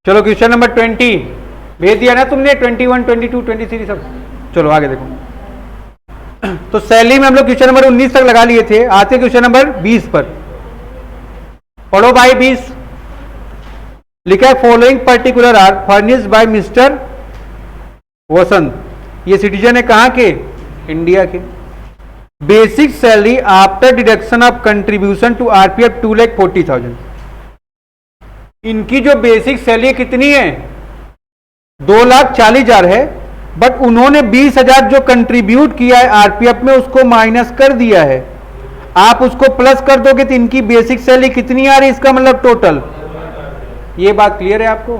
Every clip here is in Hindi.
चलो क्वेश्चन नंबर 20 भेज दिया ना तुमने, 21, 22, 23 सब। चलो आगे देखो। तो सैलरी में हम लोग क्वेश्चन नंबर 19 तक लगा लिए थे। आते क्वेश्चन नंबर 20 पर। पढ़ो भाई 20। लिखा है following particular are furnished by mister Vasant. ये सिटीजन है कहां के? इंडिया के। Basic salary after deduction of contribution to RPF 2,40,000। इनकी जो बेसिक सैलरी कितनी है? 2,40,000 है, बट उन्होंने 20,000 जो कंट्रीब्यूट किया है आरपीएफ में उसको माइनस कर दिया है। आप उसको प्लस कर दोगे तो इनकी बेसिक सैलरी कितनी आ रही है, इसका मतलब टोटल। ये बात क्लियर है आपको?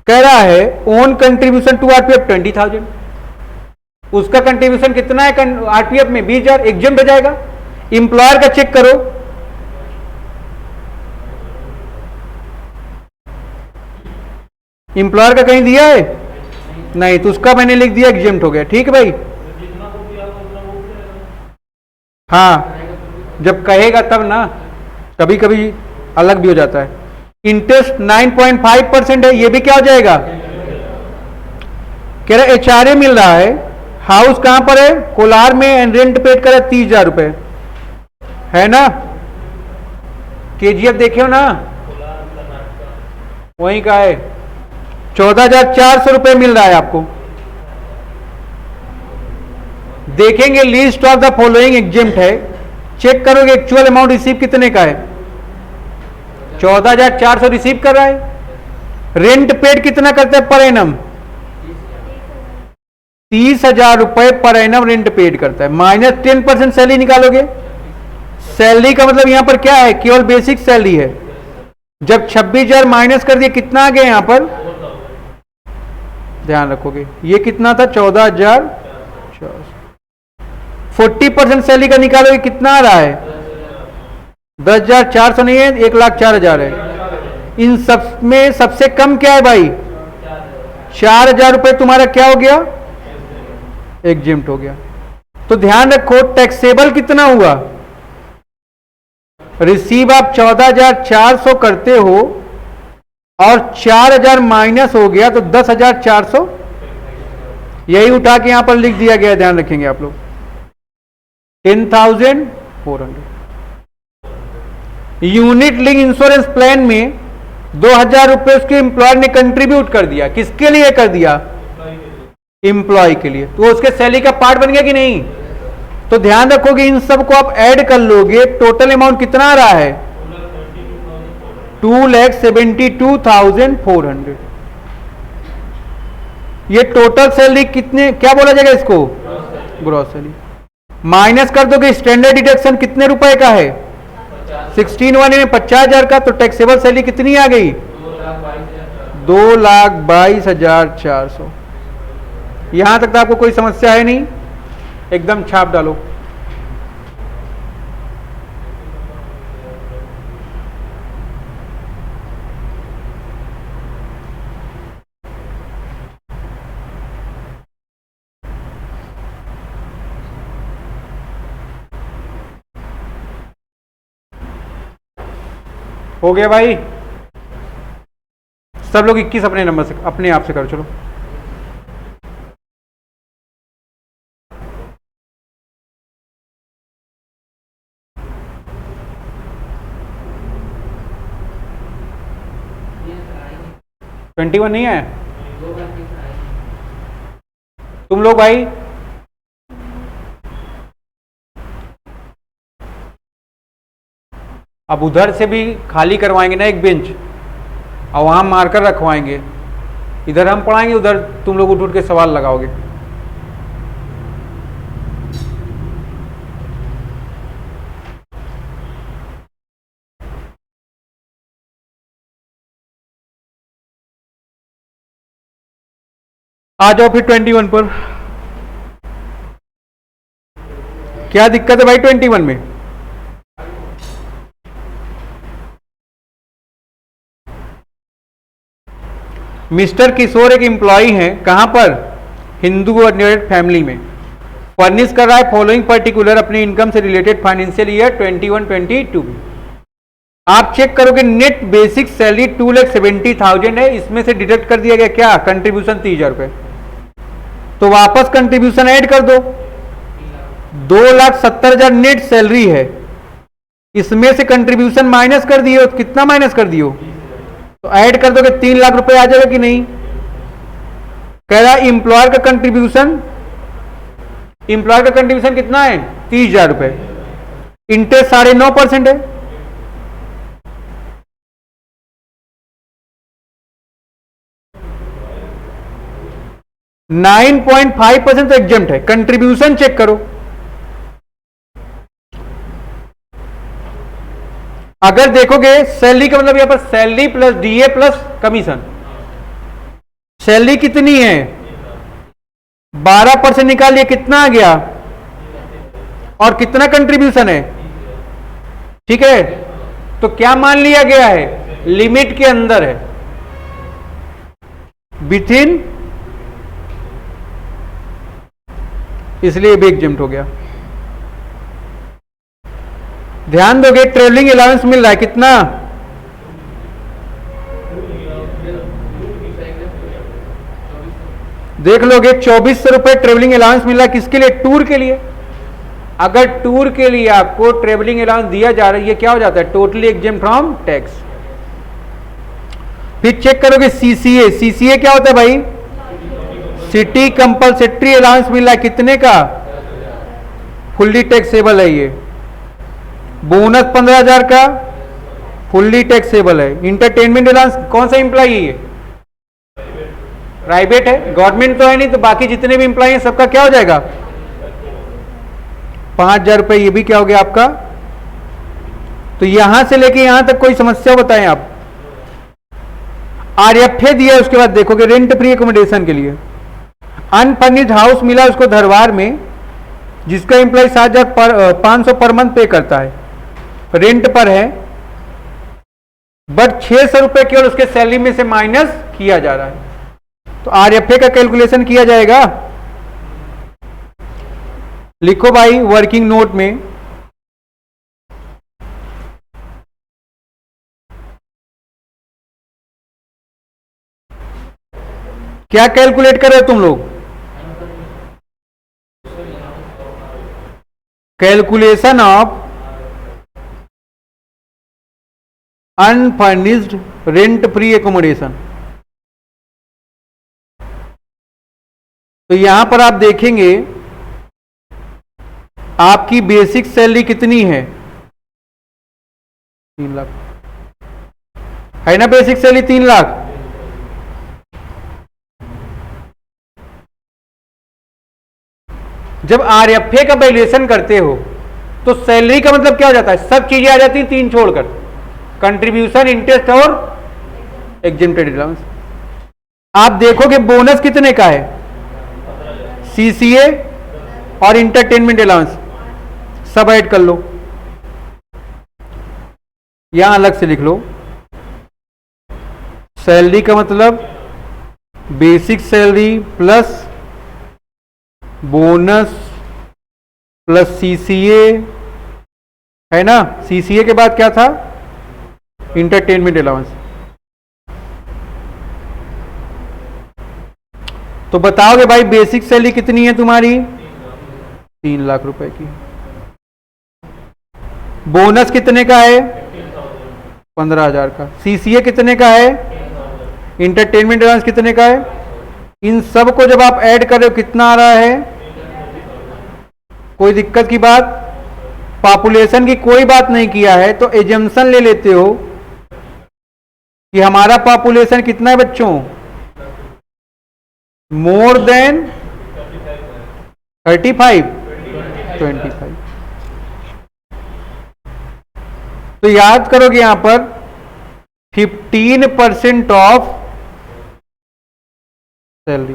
कह रहा है ओन कंट्रीब्यूशन टू आरपीएफ 20,000। उसका कंट्रीब्यूशन कितना है आरपीएफ में? 20,000। एग्जाम हो जाएगा। इंप्लॉयर का चेक करो, इंप्लॉयर का कहीं दिया है? नहीं, तो उसका मैंने लिख दिया, एग्जेम्प्ट हो गया। ठीक है भाई। हाँ, जब कहेगा तब ना, कभी कभी अलग भी हो जाता है। इंटरेस्ट 9.5% है, ये भी क्या हो जाएगा? कह रहा एचआरए मिल रहा है। हाउस कहां पर है? कोलार में। एंड रेंट पेड कर 30,000 रुपए है ना। केजीएफ देखे हो ना, वहीं का है। 14,400 रुपए मिल रहा है आपको। देखेंगे list of the following exempt है, चेक करोगे एक्चुअल अमाउंट रिसीव कितने का है। 14,400 रिसीव कर रहा है। रेंट पेड कितना करता है पर एनम? 30,000 रुपए पर एनम रेंट पेड करता है। माइनस 10% सैलरी निकालोगे। सैलरी का मतलब यहां पर क्या है? केवल बेसिक सैलरी है। जब 26,000 माइनस कर दिए कितना आ गया यहां पर? ध्यान रखोगे ये कितना था? 14,000। 40% सैलरी का निकालोगे कितना आ रहा है? 10,400 नहीं है, 1,04,000 है। इन सब में सबसे कम क्या है भाई? 4,000 रुपए तुम्हारा क्या हो गया? एग्जेम्प्ट हो गया। तो ध्यान रखो टैक्सेबल कितना हुआ? रिसीव आप 14,400 करते हो और 4,000 माइनस हो गया तो 10,400। यही उठा के यहां पर लिख दिया गया, ध्यान रखेंगे आप लोग। 10,400। यूनिट लिंक इंश्योरेंस प्लान में 2,000 रुपए उसके एम्प्लॉयर ने कंट्रीब्यूट कर दिया। किसके लिए कर दिया? एम्प्लॉय के लिए। तो उसके सैलरी का पार्ट बन गया कि नहीं? तो ध्यान रखोगे इन सब को आप ऐड कर लोगे, टोटल अमाउंट कितना आ रहा है? 2,72,400। ये टोटल सैलरी कितने, क्या बोला जाएगा इसको? Gross salary. माइनस कर दोगे स्टैंडर्ड डिडक्शन कितने रुपए का है? 16,1 में 50,000 का। तो टैक्सेबल सैलरी कितनी आ गई? 2,22,400। यहां तक तो आपको कोई समस्या है नहीं? एकदम छाप डालो। हो गया भाई? सब लोग 21 अपने नंबर से, अपने आप से करो। चलो ये 21 नहीं है तुम लोग भाई? अब उधर से भी खाली करवाएंगे ना एक बेंच, और वहां मार्कर रखवाएंगे। इधर हम पढ़ाएंगे, उधर तुम लोग उठ उठ के सवाल लगाओगे। आ जाओ फिर 21 पर। क्या दिक्कत है भाई 21 में? मिस्टर किशोर एक एम्प्लॉई हैं, कहां पर? हिंदू ऑर्डिनेटेड फैमिली में। फर्निश कर रहा है फॉलोइंग पर्टिकुलर अपनी इनकम से रिलेटेड फाइनेंशियल ईयर 21-22 में। आप चेक करोगे नेट बेसिक सैलरी 2,70,000 है, इसमें से डिडक्ट कर दिया गया क्या, कंट्रीब्यूशन 30,000 रुपए, तो वापस कंट्रीब्यूशन ऐड कर दो। 2,70,000 नेट सैलरी है, इसमें से कंट्रीब्यूशन माइनस कर दिए हो, कितना माइनस कर दियो, तो ऐड कर दोगे 3 लाख रुपए आ जाएगा कि नहीं। कह रहा इंप्लॉयर का कंट्रीब्यूशन, इंप्लॉयर का कंट्रीब्यूशन कितना है 30,000 रुपए, इंटरेस्ट 9.5% है, %9.5% तो एग्जेम्प्ट है। कंट्रीब्यूशन चेक करो, अगर देखोगे सैलरी का मतलब यहां पर salary plus DA plus commission, salary कितनी है 12% निकालिए, कितना आ गया, और कितना कंट्रीब्यूशन है, ठीक है, तो क्या मान लिया गया है, लिमिट के अंदर है, विथ इन, इसलिए भी एग्जेम्प्ट हो गया। ध्यान दोगे ट्रेवलिंग अलाउंस मिल रहा है कितना, देख लोगे 2400 रुपए ट्रेवलिंग अलाउंस मिल रहा है, किसके लिए, टूर के लिए। अगर टूर के लिए आपको ट्रेवलिंग अलाउंस दिया जा रहा है, ये क्या हो जाता है, टोटली एग्जेम्प्ट फ्रॉम टैक्स। फिर चेक करोगे सीसीए, सीसीए क्या होता है भाई, सिटी कंपल्सरी अलाउंस मिल रहा है कितने का, फुल्ली टैक्सेबल है ये। बोनस 15,000 का फुल्ली टैक्सेबल है। इंटरटेनमेंट अलाउंस कौन सा एम्प्लॉई है, प्राइवेट है, गवर्नमेंट तो है नहीं, तो बाकी जितने भी एम्प्लॉई हैं सबका क्या हो जाएगा 5,000 रुपए, ये भी क्या हो गया आपका। तो यहां से लेके यहां तक कोई समस्या बताएं आप। आरएफए दिया, उसके बाद देखोगे रेंट फ्री एकोमोडेशन के लिए अनफर्निश्ड हाउस मिला उसको धरवार में, जिसका एम्प्लॉय 7,500 पर मंथ पे करता है, रेंट पर है, बट 600 रुपए केवल उसके सैलरी में से माइनस किया जा रहा है, तो आरएफए का कैलकुलेशन किया जाएगा। लिखो भाई वर्किंग नोट में, क्या कैलकुलेट कर रहे हो तुम लोग, calculation of unfurnished rent free accommodation. तो यहां पर आप देखेंगे आपकी बेसिक सैलरी कितनी है 3 लाख है ना, बेसिक सैलरी 3 लाख। जब आरएफए का वैल्यूएशन करते हो तो सैलरी का मतलब क्या हो जाता है, सब चीजें आ जाती हैं 3 छोड़कर, कंट्रीब्यूशन, इंटरेस्ट और एग्जेम्प्टेड अलाउंस। आप देखोगे बोनस कितने का है, सीसीए और इंटरटेनमेंट अलाउंस सब ऐड कर लो, यहां अलग से लिख लो। सैलरी का मतलब basic salary plus bonus plus CCA है ना, सीसीए के बाद क्या था, इंटरटेनमेंट अलाउंस। तो बताओगे भाई बेसिक सैलरी कितनी है तुम्हारी 3 लाख रुपए की, बोनस कितने का है 15,000 का, सीसीए कितने का है, इंटरटेनमेंट अलाउंस कितने का है। इन सब को जब आप ऐड कर रहे हो कितना आ रहा है, कोई दिक्कत की बात, पॉपुलेशन की कोई बात नहीं किया है तो एजम्पशन ले लेते हो कि हमारा पॉपुलेशन कितना है बच्चों, मोर देन 35 25। तो याद करोगे यहां पर 15% ऑफ सैलरी,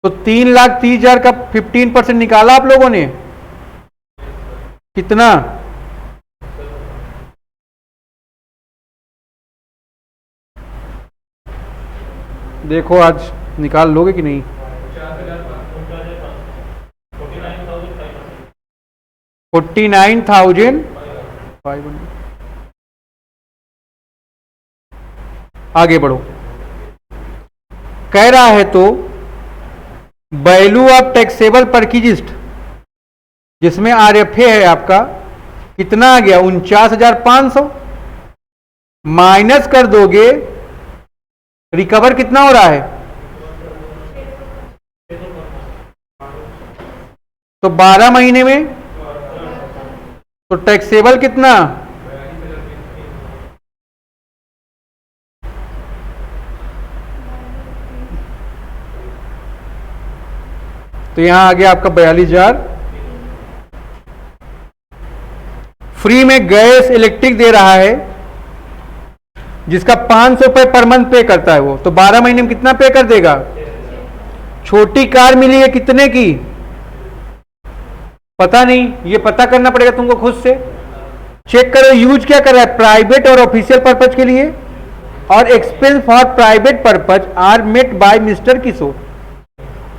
तो 3,30,000 का 15% निकाला आप लोगों ने, कितना, देखो आज निकाल लोगे कि नहीं, 49,500। आगे बढ़ो। कह रहा है तो वैल्यू ऑफ टैक्सेबल परक्विजिस्ट जिसमें आरएफए है आपका कितना आ गया 49,500 माइनस कर दोगे रिकवर कितना हो रहा है तो 12 महीने में तो टैक्सेबल कितना तो यहां आ गया आपका 42,000। फ्री में गैस इलेक्ट्रिक दे रहा है जिसका 500 रुपए पर मंथ पे करता है वो, तो 12 महीने में कितना पे कर देगा। छोटी कार मिली है कितने की पता नहीं, ये पता करना पड़ेगा तुमको खुद से। चेक करो यूज क्या कर रहा है प्राइवेट और ऑफिशियल पर्पज के लिए, और expense for private purpose are met by mister Kishore,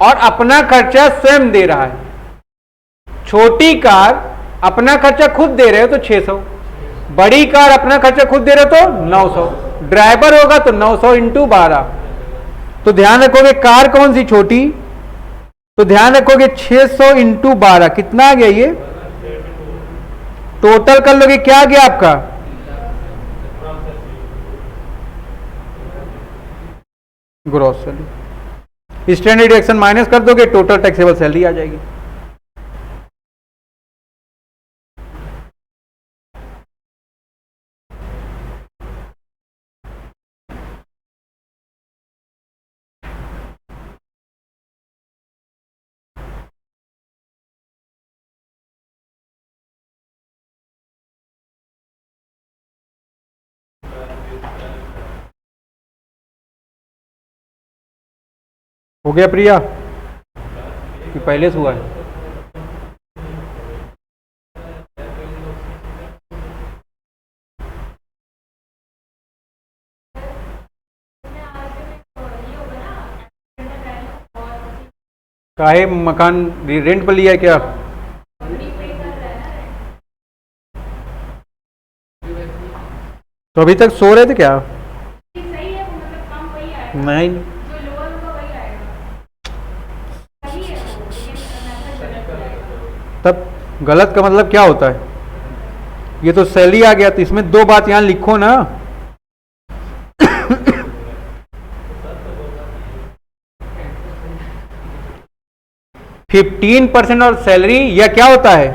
और अपना खर्चा स्वयं दे रहा है। छोटी कार अपना खर्चा खुद दे रहे हो तो 600, बड़ी कार अपना खर्चा खुद दे रहे हो तो 900, ड्राइवर होगा तो 900 इंटू 12। तो ध्यान रखोगे कार कौन सी छोटी, तो ध्यान रखोगे 600 इंटू 12 कितना आ गया, ये टोटल कर लोगे क्या आ गया आपका gross salary. Standard deduction minus कर दोगे टोटल टैक्सेबल सैलरी आ जाएगी। हो गया प्रिया कि पहले से हुआ है। काहे मकान रेंट पर लिया है क्या, तो अभी तक सो रहे थे क्या। नहीं तब गलत का मतलब क्या होता है, ये तो सैलरी आ गया तो इसमें दो बात यहां लिखो ना। फिफ्टीन % और सैलरी या क्या होता है,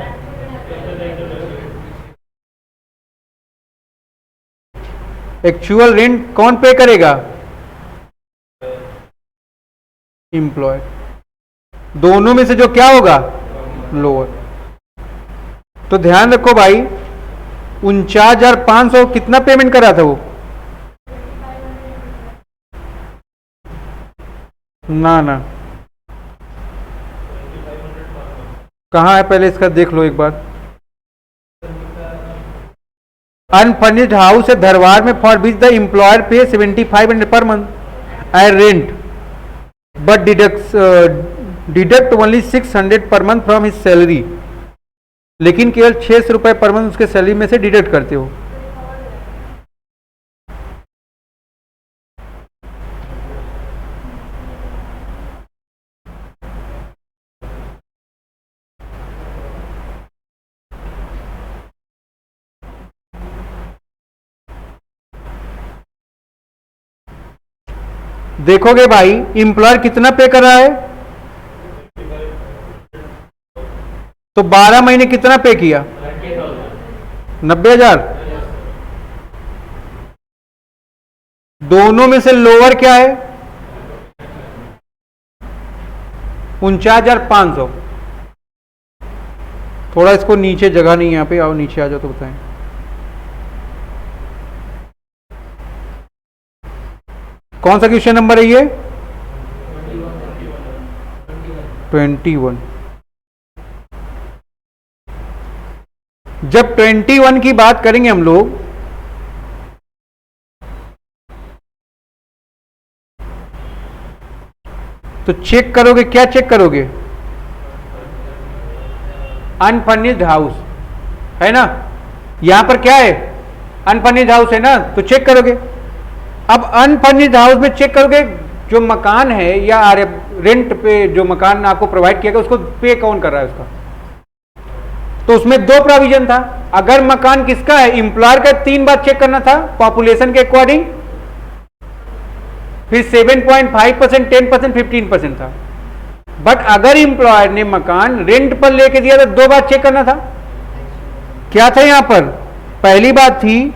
एक्चुअल रेंट कौन पे करेगा, एम्प्लॉय। दोनों में से जो क्या होगा लोअर। तो ध्यान रखो भाई 49,500 कितना पेमेंट करा था वो, ना ना कहां है पहले इसका देख लो एक बार। अनफर्निश्ड हाउस है धरवार में for which the employer pay 7,500 per month as rent but deduct only 600 per month from his salary, लेकिन केवल 600 रुपए पर मंथ उसके सैलरी में से डिडक्ट करते हो। देखोगे भाई एम्प्लॉयर कितना पे कर रहा है, तो 12 महीने कितना पे किया 90,000। दोनों में से लोअर क्या है 49,500। थोड़ा इसको नीचे जगह नहीं यहां पे, आओ नीचे आ जाओ तो बताएं। कौन सा क्वेश्चन नंबर है ये 21। जब 21 की बात करेंगे हम लोग तो चेक करोगे क्या, चेक करोगे अनफर्निश्ड हाउस है ना, यहां पर क्या है अनफर्निश्ड हाउस है ना, तो चेक करोगे अब अनफर्निश्ड हाउस में चेक करोगे, जो मकान है या रेंट पे जो मकान आपको प्रोवाइड किया गया उसको पे कौन कर रहा है उसका, तो उसमें दो प्रोविजन था। अगर मकान किसका है, एम्प्लॉयर का 3 बार चेक करना था पॉपुलेशन के अकॉर्डिंग, फिर 7.5%, 10%, 15% था। बट अगर एम्प्लॉयर ने मकान रेंट पर लेके दिया तो 2 बार चेक करना था। क्या था यहां पर, पहली बात थी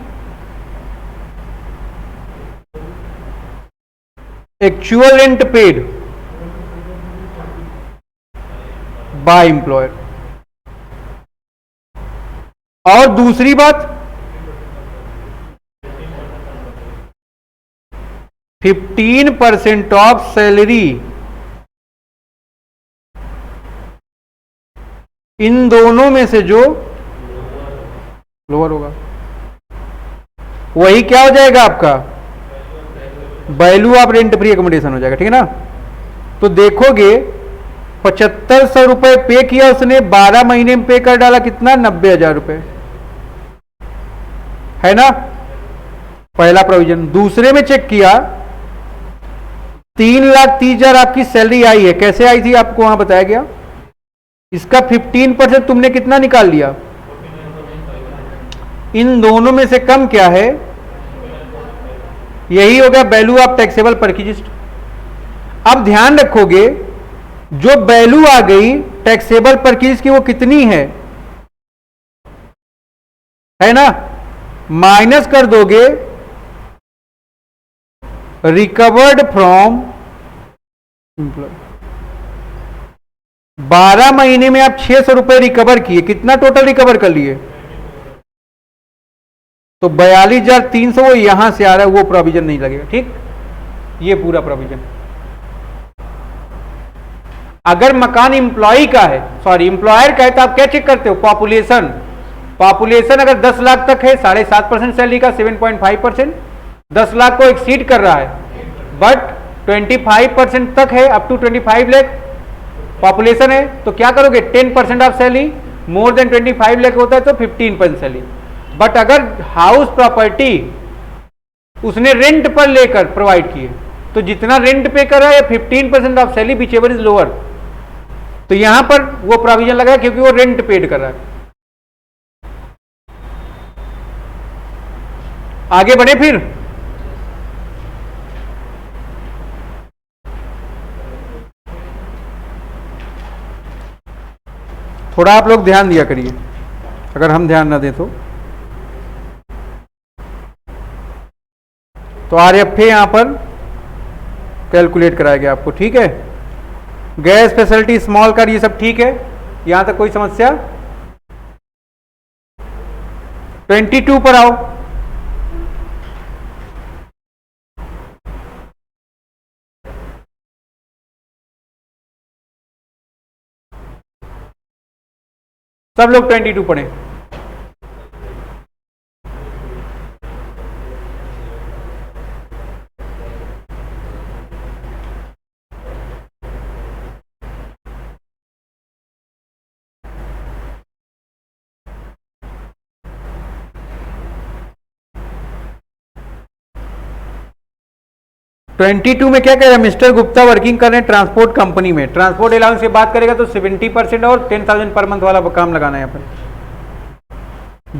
actual rent paid by employer, और दूसरी बात 15% ऑफ सैलरी। इन दोनों में से जो लोअर होगा वही क्या हो जाएगा आपका value of rent free accommodation हो जाएगा, ठीक है ना। तो देखोगे 7500 रुपए पे किया उसने, 12 महीने में पे कर डाला कितना, 90,000 रुपए, है ना, पहला प्रोविजन। दूसरे में चेक किया 3,30,000 आपकी सैलरी आई है, कैसे आई थी आपको वहां बताया गया, इसका 15% तुमने कितना निकाल लिया, इन दोनों में से कम क्या है, यही हो गया वैल्यू ऑफ टैक्सेबल परक्विजिस्ट। अब ध्यान रखोगे जो वैल्यू आ गई टैक्सेबल परक्विजिस्ट की वो कितनी है ना, माइनस कर दोगे रिकवर्ड फ्रॉम एम्प्लॉय। 12 महीने में आप 600 रुपए रिकवर किए, कितना टोटल रिकवर कर लिए, तो 42,300 वो यहां से आ रहा है, वो प्रोविजन नहीं लगेगा, ठीक, ये पूरा प्रोविजन। अगर मकान एम्प्लॉय का है, सॉरी एम्प्लॉयर का है, तो आप क्या चेक करते हो, पॉपुलेशन। पॉपुलेशन अगर 10 लाख तक है 7.5% सैलरी का 7.5%, 10 लाख को एक्सीड कर रहा है, बट 25% तक है, अप टू 25 लाख पॉपुलेशन है, तो क्या करोगे 10% of salary, more than 25 lakh होता है तो 15% सैलरी। बट अगर हाउस प्रॉपर्टी उसने रेंट पर लेकर प्रोवाइड किए, तो जितना रेंट पे कर रहा है 15% of salary which ever is lower, तो यहां पर वो प्रोविजन लगा क्योंकि वो रेंट पेड कर रहा है। आगे बढ़े फिर, थोड़ा आप लोग ध्यान दिया करिए, अगर हम ध्यान ना दें तो आरएफए यहां पर कैलकुलेट कराया गया आपको, ठीक है। गैस फैसिलिटी स्मॉल कार ये सब ठीक है, यहां तक कोई समस्या। 22 पर आओ, सब लोग 22 पढ़े। ट्वेंटी टू में क्या कह रहा है, मिस्टर गुप्ता वर्किंग कर रहे हैं ट्रांसपोर्ट कंपनी में, ट्रांसपोर्ट अलाउंस की बात करेगा तो 70% और 10,000 पर मंथ वाला काम लगाना है। यहाँ पर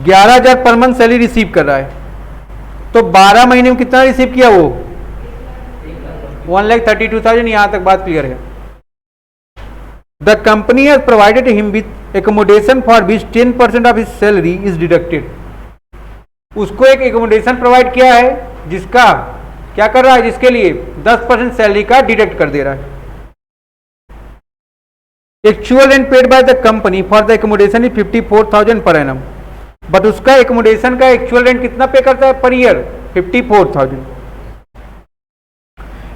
11,000 पर मंथ सैलरी रिसीव कर रहा है, तो 12 महीने में कितना रिसीव किया वो 1,32,000। यहां तक बात क्लियर है। The company has provided him with accommodation for which 10% of his salary is deducted. उसको एक एकोमोडेशन प्रोवाइड किया है जिसका क्या कर रहा है, जिसके लिए 10% सैलरी का डिडक्ट कर दे रहा है। Actual rent paid by the company for the accommodation is 54,000 per annum, but उसका एकोमोडेशन का एक्चुअल रेंट कितना पे करता है per year 54,000।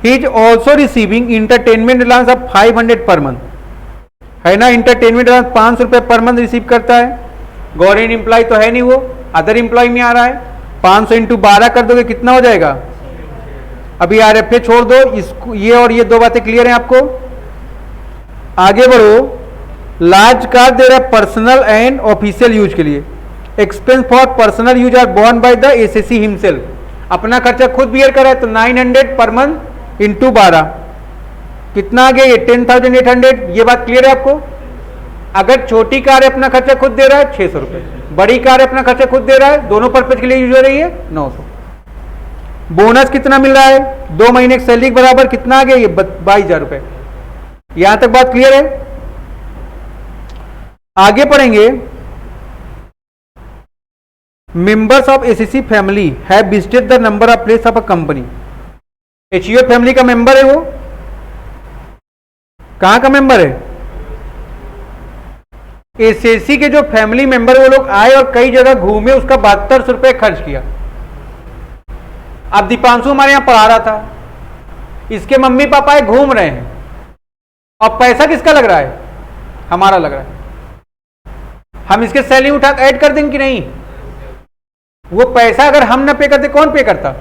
He is also receiving entertainment allowance of 500 per month, है ना। इंटरटेनमेंट अलाउंस 500 रुपए पर मंथ रिसीव करता है। गवर्नमेंट एम्प्लॉय तो है नहीं, वो अदर एम्प्लॉय में आ रहा है। 500 इंटू 12 कर दोगे कितना हो जाएगा। अभी आरएफए छोड़ दो, इसको ये और ये दो बातें क्लियर हैं आपको। आगे बढ़ो। लार्ज कार दे रहा है पर्सनल एंड ऑफिशियल यूज के लिए। Expense for personal use are borne by the SSC himself. अपना खर्चा खुद बियर कर रहा है, तो 900 पर मंथ इंटू 12 कितना आ गया ये 10,800। ये बात क्लियर है आपको? अगर छोटी कार है अपना खर्चा खुद दे रहा है 600 रुपए, बड़ी कार है अपना खर्चा खुद दे रहा है, दोनों पर्पज के लिए यूज हो रही है 900। बोनस कितना मिल रहा है? 2 महीने की सैलरी के बराबर कितना आ गया ये 22,000 रुपए। यहां तक बात क्लियर है? आगे पढ़ेंगे। Members of ACC family have visited the number of place of a company. HEO family का मेंबर है, वो कहां का मेंबर है? एसीसी के जो फैमिली मेंबर वो लोग आए और कई जगह घूमे, उसका 7200 रुपए खर्च किया। अब दीपांशु हमारे यहां पढ़ा रहा था, इसके मम्मी पापा है घूम रहे हैं, और पैसा किसका लग रहा है? हमारा लग रहा है। हम इसके सैलरी उठा ऐड कर देंगे कि नहीं? वो पैसा अगर हम ना पे करते कौन पे करता?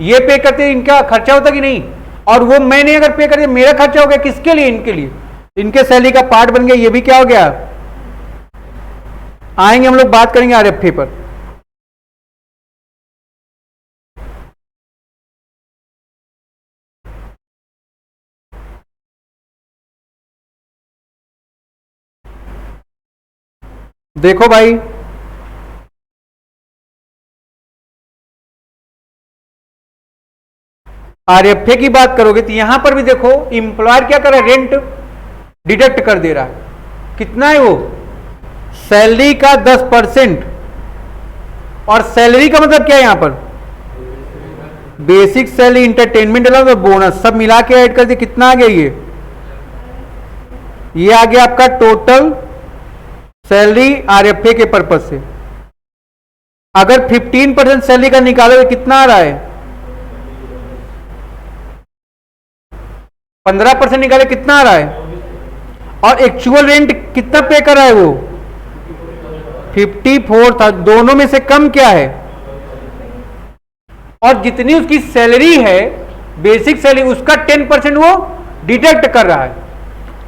ये पे करते, इनका खर्चा होता कि नहीं? और वो मैंने अगर पे कर दिया मेरा खर्चा हो गया, किसके लिए? इनके लिए। इनके सैलरी का पार्ट बन गया, ये भी क्या हो गया? आएंगे हम लोग बात करेंगे आरएफए पर। देखो भाई, आरएफए की बात करोगे तो यहां पर भी देखो इंप्लॉयर क्या कर रहा है? रेंट डिडक्ट कर दे रहा है। कितना है वो? सैलरी का 10%। और सैलरी का मतलब क्या है यहां पर? बेसिक सैलरी, इंटरटेनमेंट अलाउंस और बोनस सब मिला के ऐड कर दिए। कितना आ गया ये आ गया आपका टोटल सैलरी आरएफए के पर्पज से। अगर 15% सैलरी का निकालोगे कितना आ रहा है? 15% निकाले कितना आ रहा है? और एक्चुअल रेंट कितना पे कर रहा है वो? 54 था। दोनों में से कम क्या है? और जितनी उसकी सैलरी है बेसिक सैलरी, उसका 10% वो डिडक्ट कर रहा है।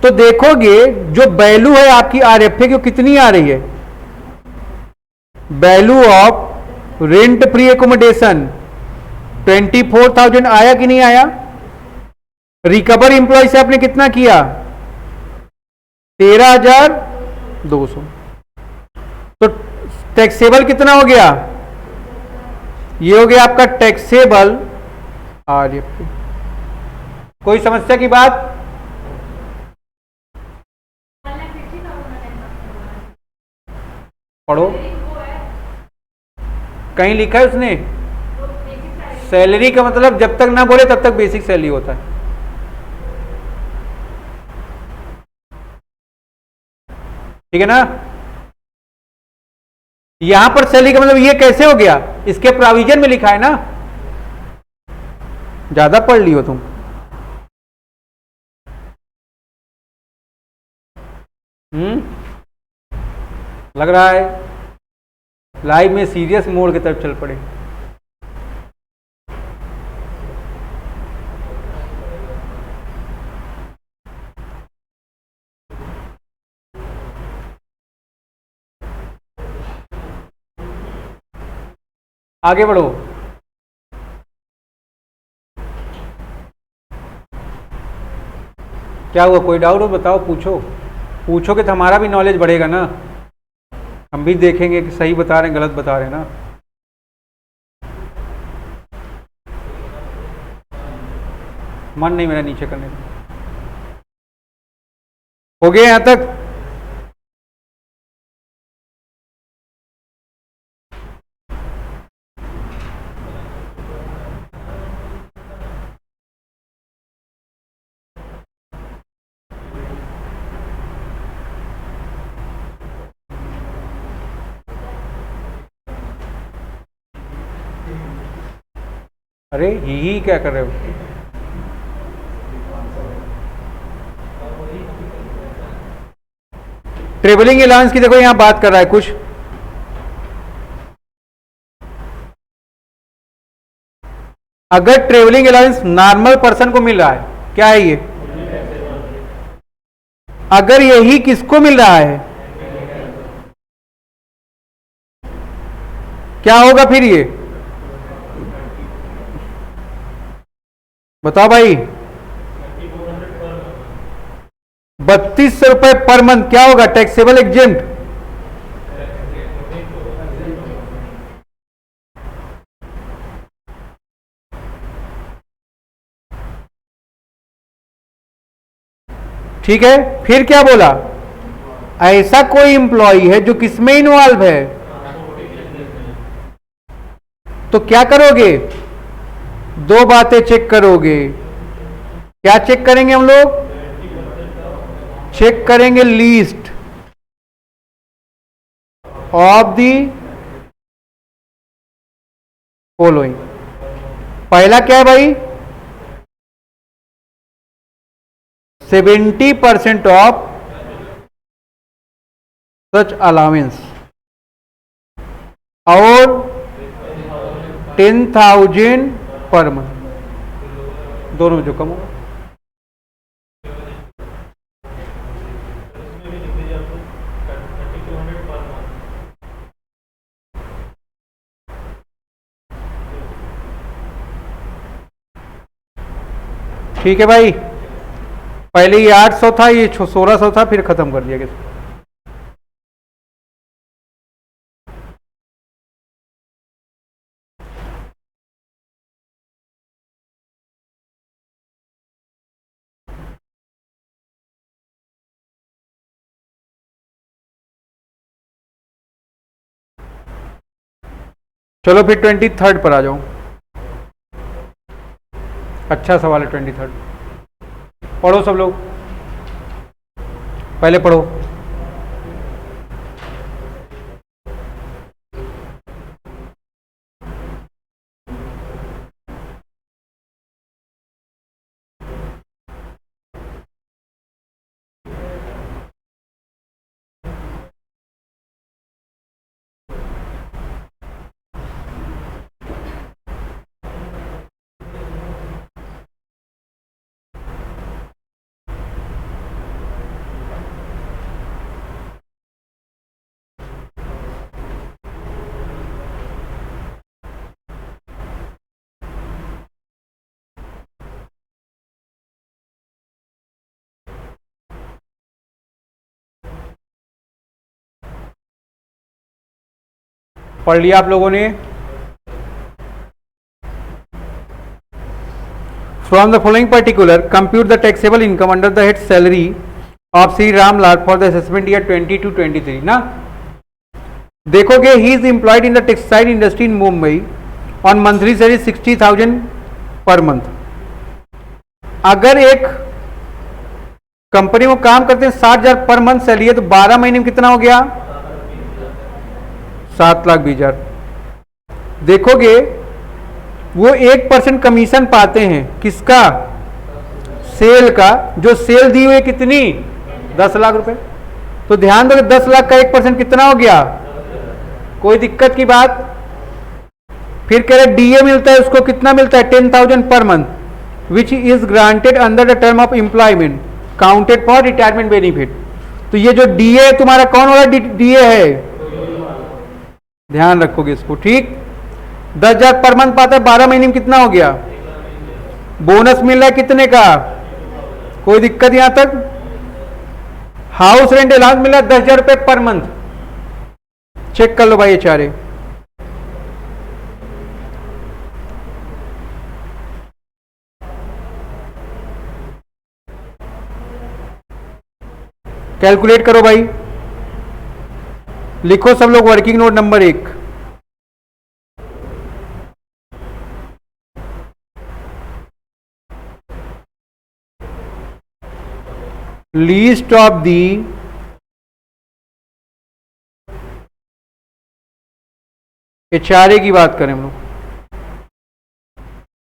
तो देखोगे जो वैल्यू है आपकी आरएफए की कितनी आ रही है? Value of rent free accommodation 24,000 आया कि नहीं आया? रिकवर इंप्लॉय से आपने कितना किया? 13,200। तो टैक्सेबल कितना हो गया? ये हो गया आपका टैक्सेबल आरएफए। कोई समस्या की बात? पढ़ो, कहीं लिखा है उसने? सैलरी का मतलब जब तक ना बोले तब तक बेसिक सैलरी होता है। ठीक है ना? यहां पर सैलरी का मतलब ये कैसे हो गया? इसके प्रोविजन में लिखा है ना। ज्यादा पढ़ लियो तुम। लग रहा है लाइव में सीरियस मोड की तरफ चल पड़े। आगे बढ़ो। क्या हुआ? कोई डाउट हो बताओ, पूछो। पूछोगे तो हमारा भी नॉलेज बढ़ेगा ना, हम भी देखेंगे कि सही बता रहे हैं गलत बता रहे हैं ना। मन नहीं मेरा नीचे करने का। हो गया यहां तक? अरे ही क्या कर रहे हो? ट्रेवलिंग अलाउंस की देखो यहां बात कर रहा है कुछ। अगर ट्रेवलिंग अलाउंस नॉर्मल पर्सन को मिल रहा है, क्या है ये? अगर यही किसको मिल रहा है, क्या होगा फिर? ये बताओ भाई, 3200 रुपए पर मंथ क्या होगा? Taxable exempt. ठीक है, फिर क्या बोला? ऐसा कोई इंप्लॉई है जो किसमें इन्वॉल्व है, तो क्या करोगे? दो बातें चेक करोगे। क्या चेक करेंगे हम लोग? चेक करेंगे लीस्ट ऑफ दी फॉलोइंग। पहला क्या है भाई? 70% ऑफ सच अलाउंस और 10,000 पर मंथ, दोनों में जो कम होगा। ठीक है भाई, पहले ये 800 था, ये 1600 था, फिर खत्म कर दिया गया। चलो फिर 23rd पर आ जाओ। अच्छा सवाल है 23rd। पढ़ो सब लोग, पहले पढ़ो। पढ़ लिया आप लोगों ने? From the following particular compute the taxable income under the head salary of Shri Ramlal for the assessment year 22-23 ना। देखोगे he is employed in the textile industry in Mumbai on monthly salary 60,000 per month. अगर एक कंपनी में काम करते हैं 60,000 पर मंथ सैलरी है, तो 12 महीने में कितना हो गया? 7,20,000। देखोगे वो 1% कमीशन पाते हैं, किसका? सेल का। जो सेल दी हुई कितनी? 10 लाख रुपए। तो ध्यान दो, 10 लाख का 1% कितना हो गया? कोई दिक्कत की बात? फिर कह रहे डीए मिलता है, उसको कितना मिलता है? 10,000 per month which is granted under the term of employment counted for retirement benefit. तो ये जो डीए तुम्हारा कौन वाला डीए है? ध्यान रखोगे इसको, ठीक। 10,000 पर मंथ पाता है, 12 महीने में कितना हो गया? बोनस मिल रहा है कितने का? कोई दिक्कत यहां तक? हाउस रेंट अलाउंस मिला 10,000 रुपए पर मंथ। चेक कर लो भाई ये चारे। कैलकुलेट करो भाई, लिखो सब लोग working note number 1। Least of the HRA की बात करें हम लोग,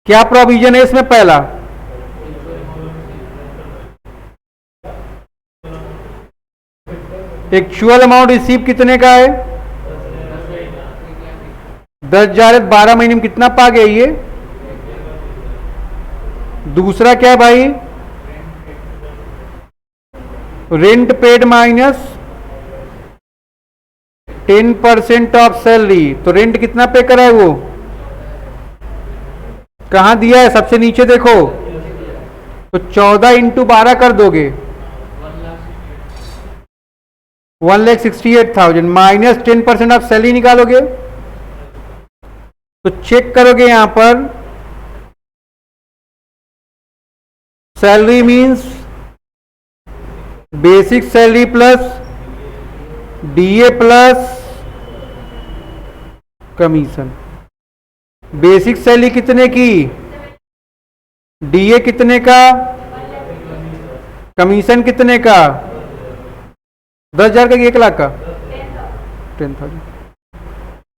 क्या प्रोविजन है इसमें? पहला एक्चुअल अमाउंट रिसीव कितने का है? 10,000। 12 महीने में कितना पा गया ये? दूसरा क्या है भाई? Rent paid minus 10% of salary. तो रेंट कितना पे करा है वो? कहां दिया है? सबसे नीचे देखो, तो 14 इंटू 12 कर दोगे 1,68,000 माइनस 10% आप सैलरी निकालोगे। तो चेक करोगे यहां पर salary means basic salary plus DA plus commission. Basic salary कितने की, डीए कितने का, कमीशन कितने का, 10,000 का कि 1,00,000 का, 10,000।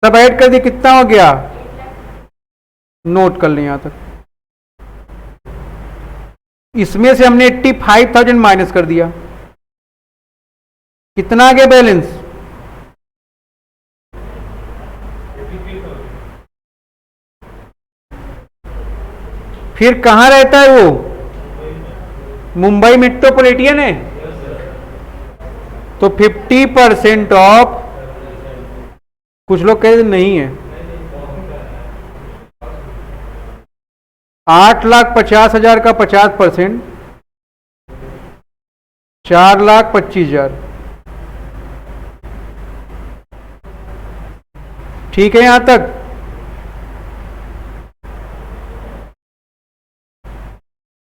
सब ऐड कर दिए, कितना हो गया, नोट कर लें यहां तक। इसमें से हमने 85,000 माइनस कर दिया, कितना आ गया बैलेंस, फिर कहां रहता है वो, मुंबई मेट्रोपॉलिटन है। तो 50% ऑफ, कुछ लोग कहते नहीं है, 8,50,000 का 50%, 4,25,000। ठीक है यहां तक।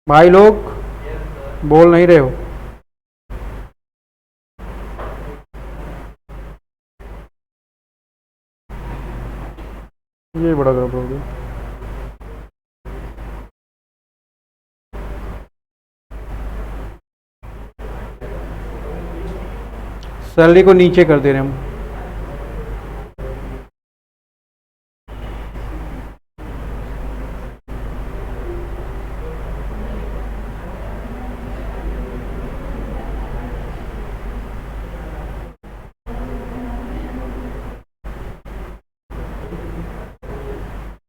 भाई लोग बोल नहीं रहे हो, ये बड़ा गड़बड़ हो गया। सैलरी को नीचे कर दे रहे हम।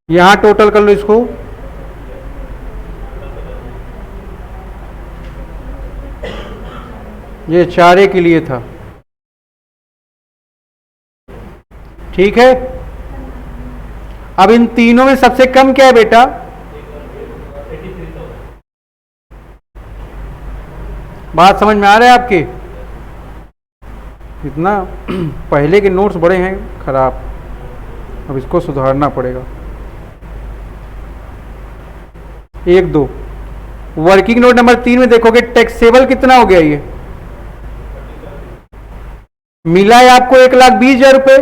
यहां टोटल कर लो इसको, ये चारे के लिए था। ठीक है, अब इन तीनों में सबसे कम क्या है बेटा, बात समझ में आ रहा है आपके। इतना पहले के नोट्स बड़े हैं खराब, अब इसको सुधारना पड़ेगा। 1 2 वर्किंग नोट नंबर 3 में देखोगे टैक्सेबल कितना हो गया, ये मिला है आपको 1,20,000 रुपए,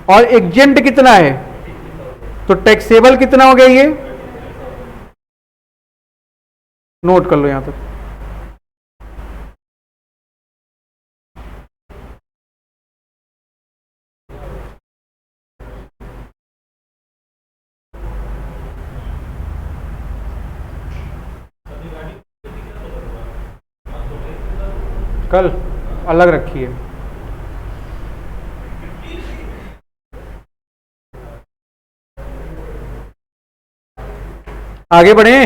और एग्जेम्प्ट कितना है, तो टैक्सेबल कितना हो गया ये, नोट कर लो यहां तक। कल अलग रखी है। आगे बढ़े,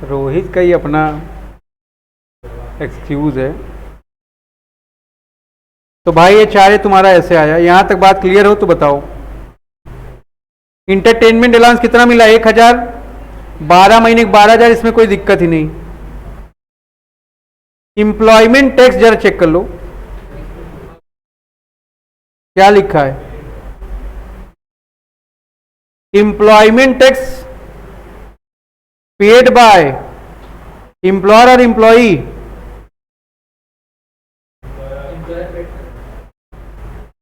रोहित का ही अपना एक्सक्यूज है। तो भाई ये चारे तुम्हारा ऐसे आया, यहां तक बात क्लियर हो तो बताओ। इंटरटेनमेंट अलाउंस कितना मिला, 1,000, 12 महीने 12,000, इसमें कोई दिक्कत ही नहीं। इंप्लॉयमेंट टैक्स जरा चेक कर लो क्या लिखा है, employment tax paid by employer और एम्प्लॉई,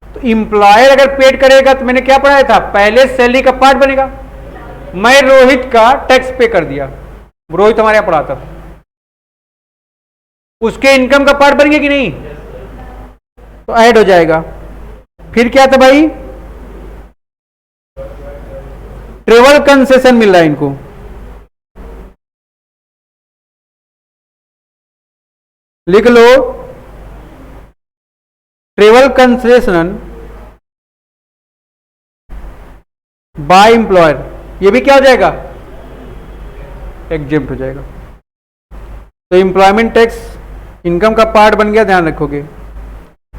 तो एम्प्लॉयर अगर पेड करेगा तो मैंने क्या पढ़ाया था, पहले सैलरी का पार्ट बनेगा। मैं रोहित का टैक्स पे कर दिया, रोहित हमारे यहां पढ़ाता था, उसके इनकम का पार्ट बनेगा कि नहीं, तो ऐड हो जाएगा। फिर क्या था भाई, ट्रेवल कंसेशन मिल रहा है इनको, लिख लो ट्रेवल कंसेशन बाय एम्प्लॉयर, ये भी क्या हो जाएगा, एग्जेम्प्ट हो जाएगा। तो एम्प्लॉयमेंट टैक्स इनकम का पार्ट बन गया, ध्यान रखोगे।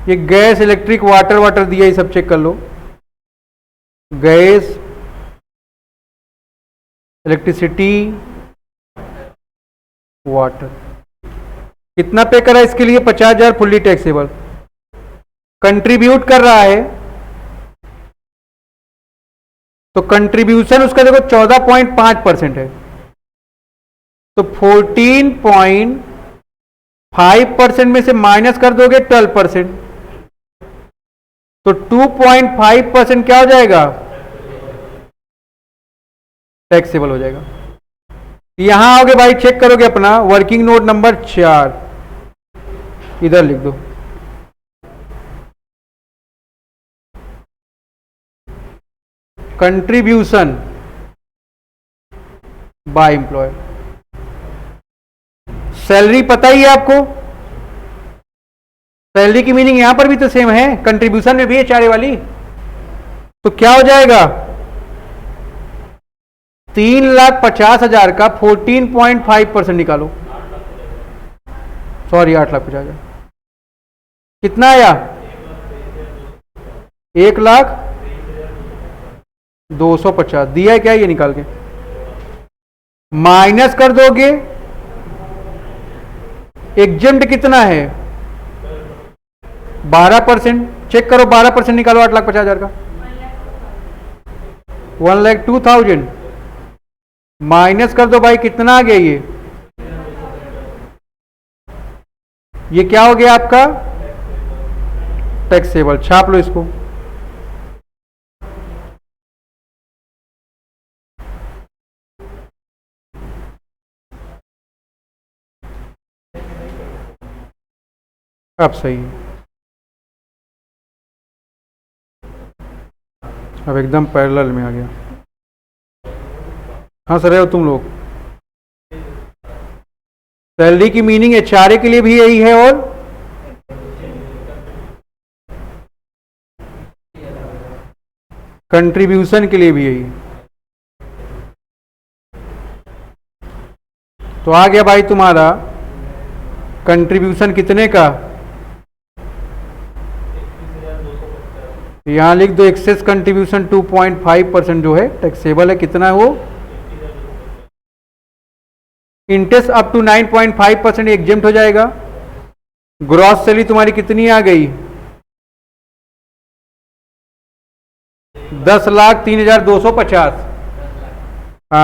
ये गैस इलेक्ट्रिक वाटर दिया, ये सब चेक कर लो। Gas, electricity, water. कितना पे करा इसके लिए? 50,000 फुल्ली टैक्सेबल। कंट्रीब्यूट कर रहा है तो कंट्रीब्यूशन उसका देखो 14.5% है, तो 14.5% में से माइनस कर दोगे 12%, तो 2.5% क्या हो जाएगा? टैक्सेबल हो जाएगा। यहां आओगे भाई, चेक करोगे अपना वर्किंग नोट नंबर 4, इधर लिख दो। Contribution by employer. सैलरी पता ही है आपको, सैलरी की मीनिंग यहां पर भी तो सेम है, कंट्रीब्यूशन में भी है चारे वाली। तो क्या हो जाएगा? 3,50,000 का 14.5% निकालो, सॉरी 8,50,000। कितना आया? 1,02,50,000 दिया है क्या ये निकाल के? माइनस कर दोगे, एग्जेम्प्ट कितना है? 12%। चेक करो 12% निकालो 8,50,000 का। 1,02,000 माइनस कर दो भाई, कितना आ गया ये क्या हो गया आपका? टैक्सेबल। छाप लो इसको। अब सही है, अब एकदम पैरेलल में आ गया। हंस रहे हो तुम लोग? सैलरी की मीनिंग एचआरए के लिए भी यही है और कंट्रीब्यूशन के लिए भी यही है। तो आ गया भाई तुम्हारा कंट्रीब्यूशन कितने का? यहां लिख दो एक्सेस कंट्रीब्यूशन 2.5% जो है टैक्सेबल है। कितना है वो? इंटरेस्ट अप टू 9.5% एग्जेम्प्ट हो जाएगा। ग्रॉस सैलरी तुम्हारी कितनी आ गई? 10,03,250।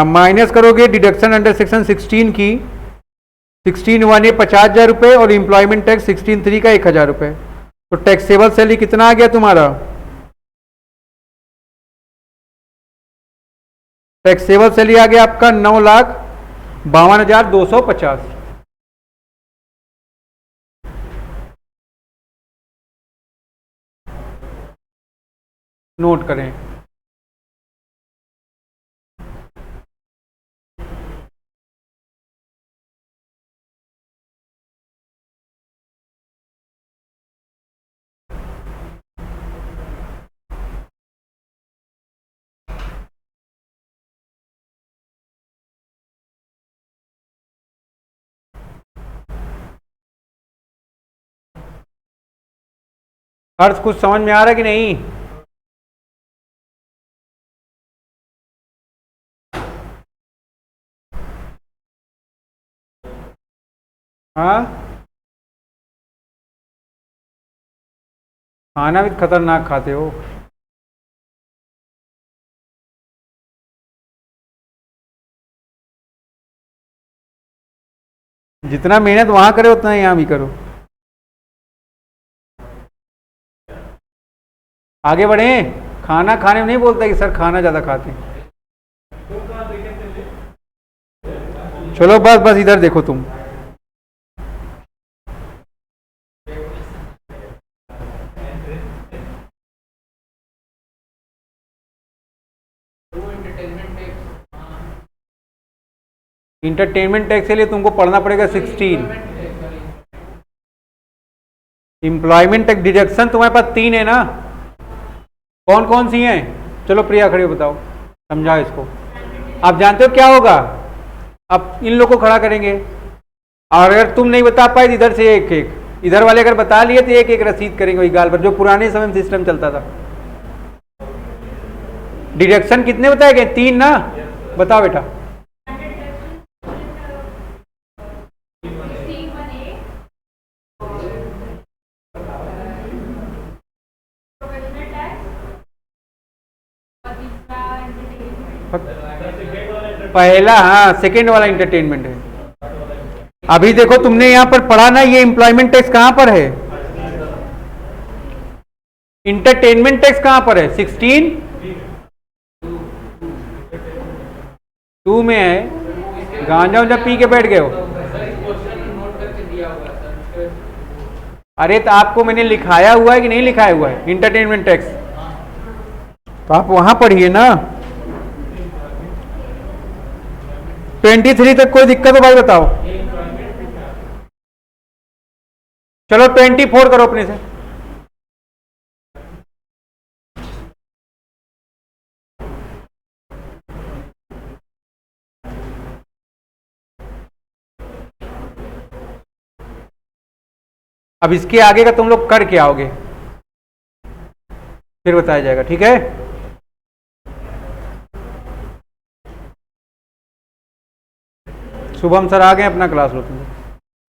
माइनस करोगे डिडक्शन अंडर सेक्शन 16 की, 16(1) 50,000 रुपए और इंप्लॉयमेंट टैक्स 16(3) का 1,000 रुपए। तो टैक्सेबल सैलरी कितना आ गया तुम्हारा? टैक्सेबल सैलरी आ गया आपका 9,52,250। नोट करें। अर्थ कुछ समझ में आ रहा है कि नहीं? हाँ, खाना भी खतरनाक खाते हो। जितना मेहनत वहां करे उतना यहां भी करो। आगे बढ़े। खाना खाने में नहीं बोलता कि सर खाना ज्यादा खाते हैं। चलो बस बस इधर देखो तुम। इंटरटेनमेंट टैक्स के लिए तुमको पढ़ना पड़ेगा 16। एम्प्लॉयमेंट टैक्स डिडक्शन तुम्हारे पास 3 है ना? कौन कौन सी हैं? चलो प्रिया खड़ी हो बताओ, समझाओ इसको। आप जानते हो क्या होगा? अब इन लोगों को खड़ा करेंगे और अगर तुम नहीं बता पाए तो इधर से एक एक, इधर वाले अगर बता लिए तो एक एक रसीद करेंगे वही गाल पर, जो पुराने समय में सिस्टम चलता था। डिडक्शन कितने बताए गए? 3 ना? बताओ बेटा। पहला, हाँ, सेकेंड वाला इंटरटेनमेंट है। अभी देखो तुमने यहां पर पढ़ा ना, ये एम्प्लॉयमेंट टैक्स कहां पर है? इंटरटेनमेंट टैक्स कहां पर है? 16(2) में है। गांजा उंजा पी के बैठ गए हो? अरे तो आपको मैंने लिखाया हुआ है कि नहीं लिखाया हुआ है इंटरटेनमेंट टैक्स? तो आप वहां पढ़िए ना। 23 तक कोई दिक्कत हो भाई बताओ। चलो 24 करो अपने से। अब इसके आगे का तुम लोग कर के आओगे, फिर बताया जाएगा, ठीक है? शुभम सर आ गए, अपना क्लास लो तुम।